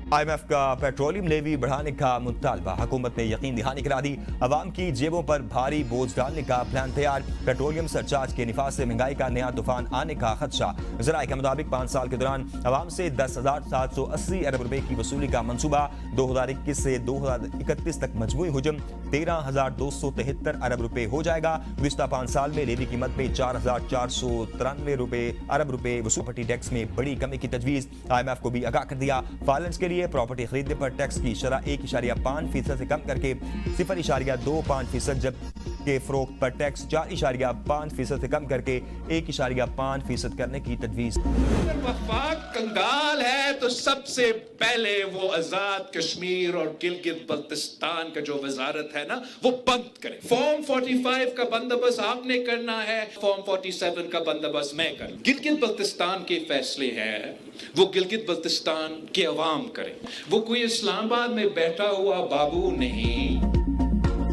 IMF का petroleum levy बढ़ाने का मुतालबा, हुकूमत ने यकीन दहानी करा दी। अवाम की जेबों पर भारी बोझ डालने का प्लान तैयार। पेट्रोलियम सरचार्ज के निफाज से महंगाई का नया तूफान आने का खदशा। ज़राए के मुताबिक 5 साल के दौरान अवाम से 10,780 अरब रुपए की वसूली का मंसूबा। 2021 से 2031 तक मजमूई हुजम 13,273 अरब रुपए हो जाएगा। गुज़िश्ता 5 साल में लेवी कीमत में 4,493 अरब रुपए वसूल। प्रॉपर्टी टैक्स में बड़ी कमी की तजवीज़। IMF को भी आगाह कर दिया। फाइनेंस के लिए प्रॉपर्टी खरीदने पर टैक्स की शरह 1.5% से कम करके 0.25%, जबकि फरोख्त पर टैक्स 4.5% से कम करके 1.5% करने की तजवीज़। अगर वफाक कंगाल है तो सबसे पहले वो आजाद कश्मीर और गिलगित बल्तिस्तान का जो वजारत है ना वो बंद करें। फॉर्म 45 का बंदोबस्त आपने करना है, फॉर्म 47 का बंदोबस्त मैं करूं। गिलगित बल्तिस्तान के फैसले हैं वो गिलगित बल्तिस्तान के अवाम करें, वो कोई इस्लामाबाद में बैठा हुआ बाबू नहीं।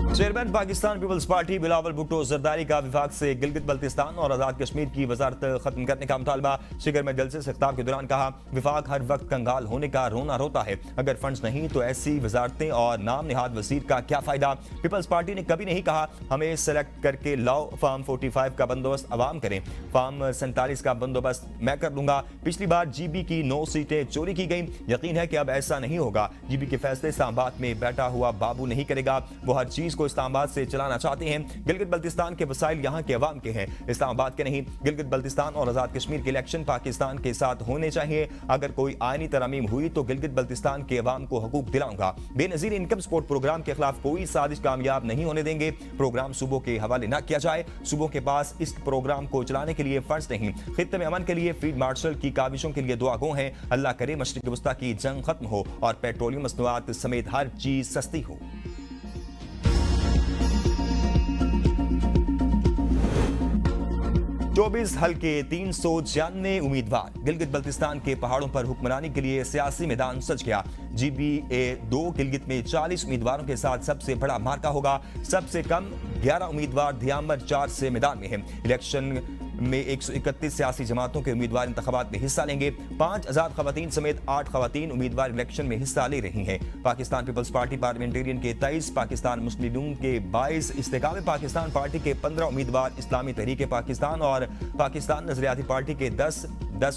चेयरमैन पाकिस्तान पीपल्स पार्टी बिलावल भुट्टो जरदारी का विभाग से गिलगित बल्तिस्तान और आजाद कश्मीर की वजारत खत्म करने का मुतालबा। शिगर में जलसे से खिताब के दौरान कहा, विभाग हर वक्त कंगाल होने का रोना रोता है। अगर फंड्स नहीं तो ऐसी वजारतें और नाम निहाद वजीर का क्या फायदा। पीपल्स पार्टी ने कभी नहीं कहा हमें सेलेक्ट करके लाओ, फॉर्म 45 का बंदोबस्त अवाम करें, फॉर्म 47 का बंदोबस्त मैं कर लूंगा। पिछली बार GB की 9 सीटें चोरी की गई। यकीन है कि अब ऐसा नहीं होगा। GB के फैसले इस्लामाबाद में बैठा हुआ बाबू नहीं करेगा। वो हर चीज को इस्लामाबाद से चलाना चाहते हैं। गिलगित बल्तिस्तान के वसाइल यहाँ के अवाम के हैं, इस्लामाबाद के नहीं। गिलगित बल्तिस्तान और आजाद कश्मीर के इलेक्शन पाकिस्तान के साथ होने चाहिए। अगर कोई आईनी तरमीम हुई तो गिलगित बल्तिस्तान के अवाम को हकूक दिलाऊंगा। बेनजीर इनकम सपोर्ट प्रोग्राम के खिलाफ कोई साजिश कामयाब नहीं होने देंगे। प्रोग्राम सूबों के हवाले न किया जाए। सूबों के पास इस प्रोग्राम को चलाने के लिए फंड्स नहीं। खित्ते में अमन के लिए फील्ड मार्शल की काविशों के लिए दुआ गो हैं। अल्लाह करे मशरिक वस्ता की जंग खत्म हो और पेट्रोलियम मसनूआत समेत हर चीज सस्ती हो। 24 हल्के 396 उम्मीदवार। गिलगित बल्तिस्तान के पहाड़ों पर हुक्मरानी के लिए सियासी मैदान सज गया। GBA2 गिलगित में 40 उम्मीदवारों के साथ सबसे बड़ा मार्का होगा। सबसे कम 11 उम्मीदवार धियामर 4 से मैदान में हैं। इलेक्शन में 131 सियासी जमातों के उम्मीदवार इंतखाबात में हिस्सा लेंगे। 5 आजाद खवातीन समेत 8 खवातीन उम्मीदवार इलेक्शन में हिस्सा ले रही हैं। पाकिस्तान पीपल्स पार्टी पार्लियामेंटेरियन के 23, पाकिस्तान मुस्लिम लीग के 22, इस्तेकाम पाकिस्तान पार्टी के 15 उम्मीदवार, इस्लामी तहरीक पाकिस्तान और पाकिस्तान नजरियाती पार्टी के 10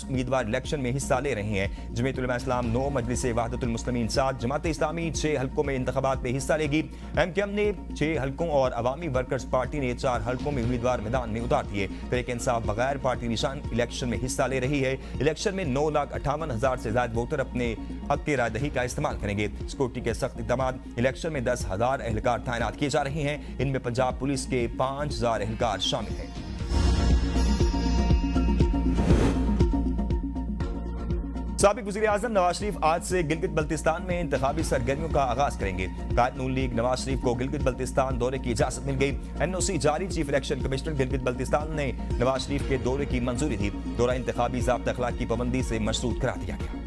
उम्मीदवार इलेक्शन में हिस्सा ले रहे हैं। जमीयत उलमा इस्लाम 9, मजलिस वहदतुल मुस्लिमीन 7, जमात इस्लामी 6 हल्कों में इंतखाबात में हिस्सा लेगी। MKM ने 6 हल्कों और अवामी वर्कर्स पार्टी ने 4 हल्कों में उम्मीदवार मैदान में उतार दिए। तहरीक इंसाफ बगैर पार्टी निशान इलेक्शन में हिस्सा ले रही है। इलेक्शन में 9,58,000 से ज्यादा वोटर अपने हक की रायदही का इस्तेमाल करेंगे। सिक्योरिटी के सख्त इक़दाम। इलेक्शन में 10,000 एहलकार तैनात किए जा रहे हैं। इनमें पंजाब पुलिस के 5,000 एहलकार शामिल हैं। साबिक वज़ीर-ए-आज़म नवाज शरीफ आज से गिलगित बल्तिस्तान में इंतखाबी सरगर्मियों का आगाज करेंगे। कायद नून लीग नवाज शरीफ को गिलगित बल्तिस्तान दौरे की इजाजत मिल गई। NOC जारी। Chief election commissioner Gilgit Baltistan ने नवाज शरीफ के दौरे की मंजूरी दी। दौरा इंतखाबी ज़ाब्ता अखलाक की पाबंदी से मशरूत करा दिया गया।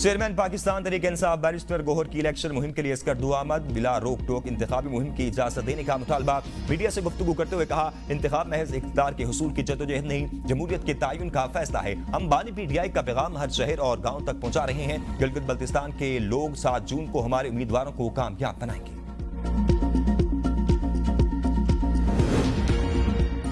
चेयरमैन पाकिस्तान तहरीक इंसाफ बैरिस्टर गोहर की इलेक्शन मुहिम के लिए असगर दुआमद बिला रोक टोक इंतखाबी मुहिम की इजाजत देने का मुतालबा। मीडिया से गुफ्तगू करते हुए कहा, इंतखाब महज इख्तियार के हुसूल की जद्दोजहद नहीं, जमहूरियत के तयन का फैसला है। हम बानी PTI का पैगाम हर शहर और गाँव तक पहुँचा रहे हैं। गिलगित बल्तिस्तान के लोग 7 जून को हमारे उम्मीदवारों को कामयाब बनाएंगे।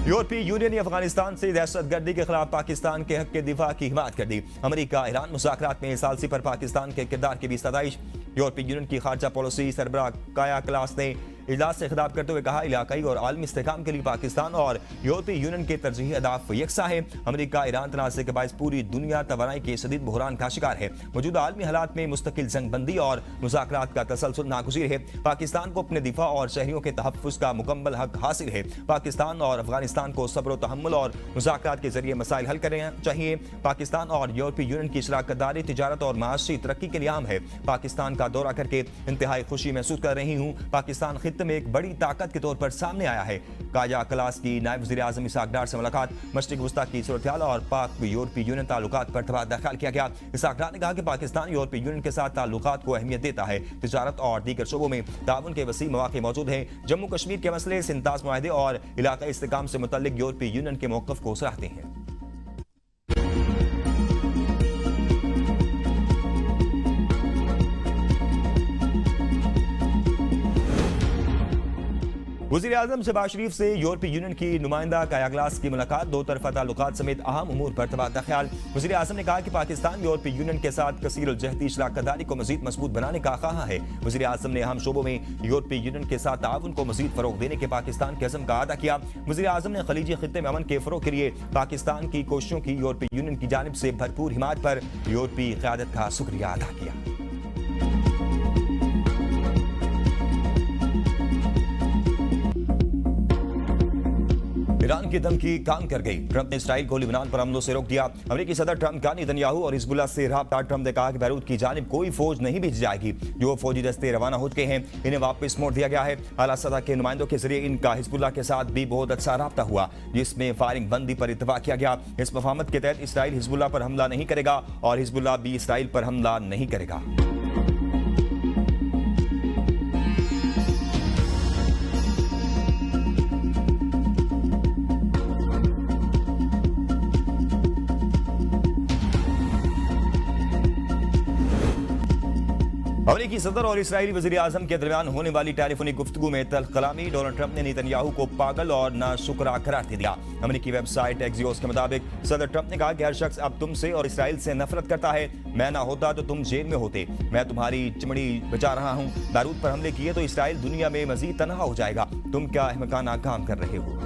यूरोपीय यूनियन ने अफगानिस्तान से दहशतगर्दी के खिलाफ पाकिस्तान के हक के दिफा की हिमायत कर दी। अमेरिका ईरान मुज़ाकरात में सालसी पर पाकिस्तान के किरदार की भी सताइश। यूरोपीय यूनियन की खारजा पॉलिसी सरबराह काया क्लास ने इजलास से खिताब करते हुए कहा, इलाकाई और आलमी इस्तेहकाम के लिए पाकिस्तान और यूरोपीय यूनियन के तरजीही अहदाफ यकसा है। अमेरिका ईरान तनाज़े के बायस पूरी दुनिया तवानाई के शदीद बहरान का शिकार है। मौजूदा आलमी हालात में मुस्तकिल जंगबंदी और मुज़ाकरात का तसलसल नागुज़ीर है। पाकिस्तान को अपने दिफा और शहरियों के तहफ़्फ़ुज़ का मुकम्मल हक हासिल है। पाकिस्तान और अफगानिस्तान को सब्र व तहम्मुल और मुज़ाकरात के जरिए मसाइल हल करना चाहिए। पाकिस्तान और यूरोपीय यूनियन की शराकतदारी तिजारत और माशी तरक्की के लिए अहम है। पाकिस्तान का दौरा करके इंतहाई खुशी महसूस कर रही हूँ। पाकिस्तान खित्ते में एक बड़ी ताकत के तौर पर सामने आया है। काया क्लास की नायब वज़ीर आज़म इसाक डार से मुलाकात। मशरिक़ वस्ता की सूरत-ए-हाल और पाक यूरोपीय यूनियन ताल्लुकात पर तबादला ख्याल किया गया। इसाक डार ने कहा कि पाकिस्तान यूरोपीय यूनियन के साथ ताल्लुकात को अहमियत देता है। तिजारत और दीगर शोबों में ताउन के वसी मौके मौजूद हैं। जम्मू कश्मीर के मसले, सिंताज मुआहदे और इलाकाई इस्तेहकाम से मुतल्लिक यूरोपीय यूनियन के मौक़िफ़ को सराहते हैं। वज़ीर आज़म शहबाज शरीफ से यूरोपीय यूनियन की नुमाइंदा काया ग्लास की मुलाकात, दो तरफा ताल्लुकात समेत अहम उमूर पर तबादला ख्याल। वज़ीर आज़म ने कहा कि पाकिस्तान यूरोपीय यूनियन के साथ कसीरुल-जहती शराकतदारी को मज़ीद मजबूत बनाने का ख्वाह है। वज़ीर आज़म ने अहम शोबों में यूरोपीय यूनियन के साथ ताउन को मज़ीद फरोग देने के पाकिस्तान के अज़्म का अदा किया। वज़ीर आज़म ने खलीजी खित्ते में अमन के फरोग के लिए पाकिस्तान की कोशिशों की यूरोपीय यूनियन की जानिब से भरपूर हिमायत पर यूरोपीय क़यादत का शुक्रिया अदा किया। ईरान की धमकी काम कर गई। ट्रंप ने इसराइल को लिबनान पर हमलों से रोक दिया। अमेरिकी सदर ट्रंप का नेतन्याहू और हिजबुल्लाह से राब्ता। ट्रंप ने कहा कि बैरूत की जानिब कोई फौज नहीं भेजी जाएगी। जो फौजी दस्ते रवाना हो चुके हैं इन्हें वापस मोड़ दिया गया है। आला सतह के नुमाइंदों के जरिए इनका हिजबुल्लाह के साथ भी बहुत अच्छा राब्ता हुआ, जिसमें फायरिंग बंदी पर इत्तफाक किया गया। इस मफाहमत के तहत इसराइल हिजबुल्लाह पर हमला नहीं करेगा और हिजबुल्लाह भी इसराइल पर हमला नहीं करेगा। अमेरिकी सदर और इस्राएली वज़ीर आज़म के दरमियान होने वाली टेलीफोनिक गुफ्तगू में तल्ख कलामी। डोनाल्ड ट्रंप ने नेतन्याहू को पागल और नाशुक्रा करार दे दिया। अमेरिकी वेबसाइट एक्सियोस के मुताबिक सदर ट्रंप ने कहा कि हर शख्स अब तुमसे और इसराइल से नफरत करता है। मैं ना होता तो तुम जेल में होते। मैं तुम्हारी चमड़ी बचा रहा हूँ। बैरूत पर हमले किए तो इसराइल दुनिया में मजीद तनहा हो जाएगा। तुम क्या अहमकाना काम कर रहे हो।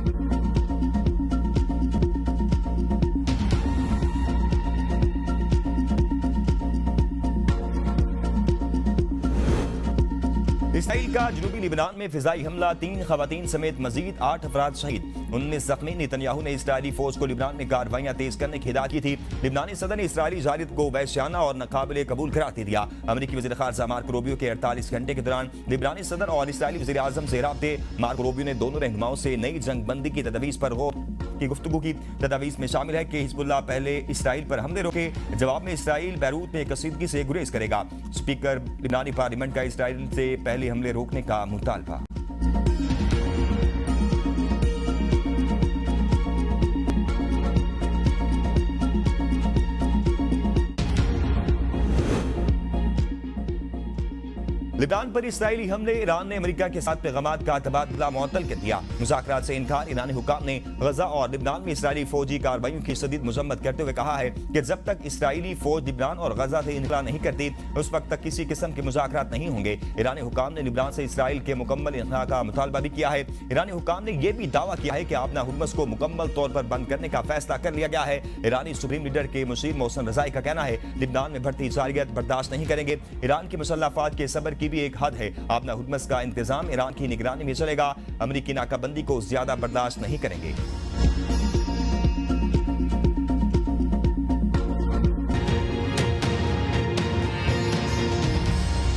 इसराइल का जनूबी लिबनान में फिजाई हमला, 3 खवातीन समेत मजीद 8 अफराद शहीद, 19 जख्मी। नेतन्याहू ने इसराइली फौज को लिबनान में कार्रवाइयां तेज करने की हिदायत की थी। लिबनानी सदर ने इसराइली जारियत को वहशियाना और नाकाबिले कबूल करार दे दिया। अमेरिकी वज़ीर ख़ारजा मार्को रूबियो के 48 घंटे के दौरान लिबनानी सदर और इसराइली वज़ीर आज़म से राब्ते। मार्को रूबियो ने दोनों रहनुमाओं से नई जंग बंदी की तजवीज़ पर गौर की गुफ्तगू की। तजवीज़ में शामिल है कि हिजबुल्लाह पहले इसराइल पर हमले रोके, जवाब में इसराइल बैरूत में कसीदगी से गुरेज करेगा। स्पीकर लिबनानी पार्लियामेंट का इसराइल से पहले हमले रोकने का मुतालबा। लिबनान पर इसराइली हमले, ईरान ने अमेरिका के साथ पैगामात का तबादला मुअत्तल कर दिया। मुज़ाकरात से इनकार। ईरानी हुक्काम ने गजा और लिबनान में इसराइली फौजी कार्रवाइयों की शदीद मजम्मत करते हुए कहा है कि जब तक इसराइली फौज लिबनान और गजा से इनकला नहीं करती उस वक्त तक किसी किस्म के मुज़ाकरात नहीं होंगे। ईरानी हुक्काम ने लिबनान से इसराइल के मुकम्मल इन्खला का मुतालबा भी किया है। ईरानी हुक्काम ने यह भी दावा किया है कि आपना हुर्मस को मुकम्मल तौर पर बंद करने का फैसला कर लिया गया है। ईरानी सुप्रीम लीडर के मुशीर मोहसिन रज़ाई का कहना है लिबनान में बढ़ती जारियत बर्दाश्त नहीं करेंगे। ईरान की मुसल्लह अफ़वाज के सब्र की भी एक हद है। आपना हुर्मस का इंतजाम ईरान की निगरानी में चलेगा। अमेरिकी नाकाबंदी को ज्यादा बर्दाश्त नहीं करेंगे।